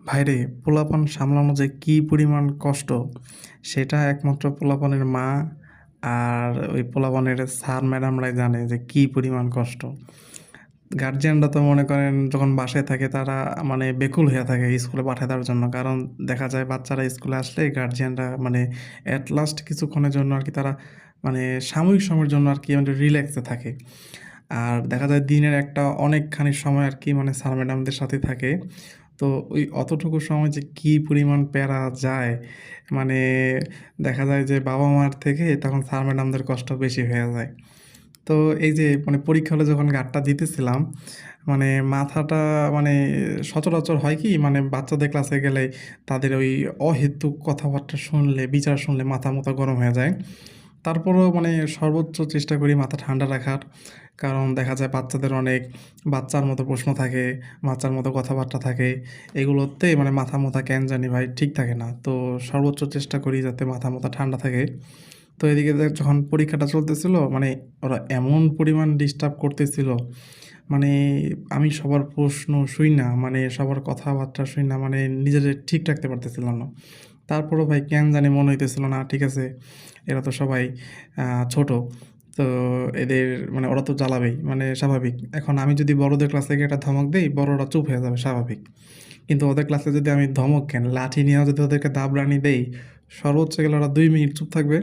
ভাইরে, পোলাপান সামলানো যে কী পরিমাণ কষ্ট, সেটা একমাত্র পোলাপানের মা আর ওই পোলাপানের স্যার ম্যাডামরাই জানে যে কী পরিমাণ কষ্ট। গার্জিয়ানরা তো মনে করেন যখন বাসায় থাকে তারা মানে বেকুল হইয়া থাকে স্কুলে পাঠায় দেওয়ার জন্য। কারণ দেখা যায় বাচ্চারা স্কুলে আসলে গার্জিয়ানরা মানে এট লাস্ট কিছুক্ষণের জন্য আরকি তারা মানে সাময়িক সময়ের জন্য আরকি মানে রিল্যাক্সে থাকে। আর দেখা যায় দিনের একটা অনেকখানি সময় আরকি মানে স্যার ম্যাডামদের সাথে থাকে। তো ওই অতটুকু সময় যে কী পরিমাণ প্যারা যায়, মানে দেখা যায় যে বাবা-মার থেকে তখন স্যার ম্যাডামদের কষ্ট বেশি হয়ে যায়। তো এই যে মানে পরীক্ষা হলে যখন গার্ডটা দিতেছিলাম, মানে মাথাটা মানে সচরাচর হয় কি মানে বাচ্চাদের ক্লাসে গেলে তাদের ওই অহেতুক কথাবার্তা শুনলে, বিচার শুনলে মাথা-মুথা গরম হয়ে যায়। তারপরেও মানে সর্বোচ্চ চেষ্টা করি মাথা ঠান্ডা রাখার। কারণ দেখা যায় বাচ্চাদের অনেক বাচ্চার মতো প্রশ্ন থাকে, বাচ্চার মতো কথাবার্তা থাকে। এগুলোতে মানে মাথা-মুথা কেন জানি ভাই ঠিক থাকে না। তো সর্বোচ্চ চেষ্টা করি যাতে মাথা-মুথা ঠান্ডা থাকে। তো এদিকে যখন পরীক্ষাটা চলতেছিল মানে ওরা এমন পরিমাণ ডিস্টার্ব করতেছিল, মানে আমি সবার প্রশ্ন শুইনা মানে সবার কথাবার্তা শুইনা মানে নিজেরে ঠিক রাখতে পারতেছিলাম না। তারপরেও ভাই কেন জানি মনে হইতেছিল না ঠিক আছে, এরা তো সবাই ছোট। তো এদের মানে ওরা তো জ্বালাবেই মানে স্বাভাবিক। এখন আমি যদি বড়দের ক্লাসে গিয়ে একটা ধমক দেই, বড়রা চুপ হয়ে যাবে স্বাভাবিক। কিন্তু ওদের ক্লাসে যদি আমি ধমক কেন লাঠি নিয়েও যদি ওদেরকে দাবরানি দেই, সর্বোচ্চ গেলে ওরা ২ মিনিট চুপ থাকবে।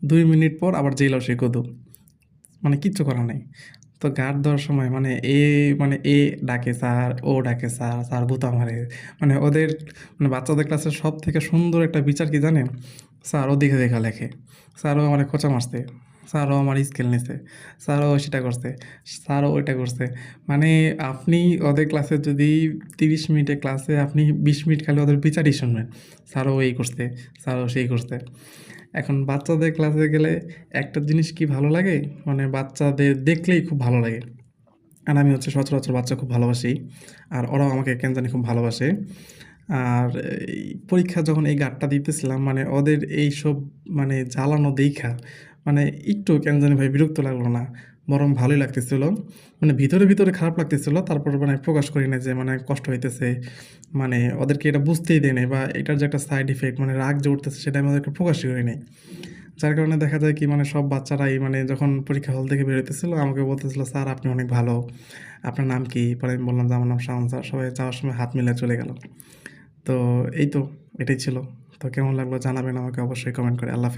২ মিনিট পর আবার যেইলাও সেই কদু। মানে কিচ্ছু করার নাই। তো গার্ড দেওয়ার সময় মানে মানে ডাকে স্যার, ও ডাকে স্যার, স্যার গুতা মারে। মানে ওদের মানে বাচ্চাদের ক্লাসের সবথেকে সুন্দর একটা বিচার কি জানেন? স্যার ও দেখে দেখা লেখে। স্যারও আমারে খোঁচা মারছে। স্যারও আমার স্কেল নিছে। স্যারও সেটা করছে। স্যারও ওইটা করছে। মানে আপনি ওদের ক্লাসে যদি ৩০ মিনিটের ক্লাসে আপনি ২০ মিনিট খালি ওদের বিচারই শুনবেন। স্যারও এই করছে, স্যারও সেই করছে। এখন বাচ্চাদের ক্লাসে গেলে একটা জিনিস কি ভালো লাগে, মানে বাচ্চাদের দেখলেই খুব ভালো লাগে। আর আমি হচ্ছে সচরাচর বাচ্চা খুব ভালোবাসি। আর ওরাও আমাকে কেন জানি খুব ভালোবাসে। আর এই পরীক্ষা যখন এই গার্ডটা দিতেছিলাম মানে ওদের এইসব মানে জ্বালানো দেইখা মানে একটু কেন জানি ভাই বিরক্ত লাগলো না। বরং ভালোই লাগতেছিল। মানে ভিতরে খারাপ লাগতেছিল। তারপর মানে প্রকাশ করি নাই যে মানে কষ্ট হইতেছে। মানে ওদেরকে এটা বুঝতেই দেই নাই বা এটার যে একটা সাইড ইফেক্ট মানে রাগ যে উঠতেছে সেটা আমি ওদেরকে প্রকাশই করি নাই। যার কারণে দেখা যায় কি মানে সব বাচ্চারাই মানে যখন পরীক্ষা হল থেকে বের হইতেছিল আমাকে বলতেছিল, "স্যার আপনি অনেক ভালো। আপনার নাম কি?" পরে আমি বললাম যে, "আমার নাম শাওন স্যার।" সবাই যাওয়ার সময় হাত মিলায়ে চলে গেল। তো এই তো এটাই ছিল। তো কেমন লাগলো জানাবেন আমাকে অবশ্যই কমেন্ট করে। আল্লাহ হাফেজ।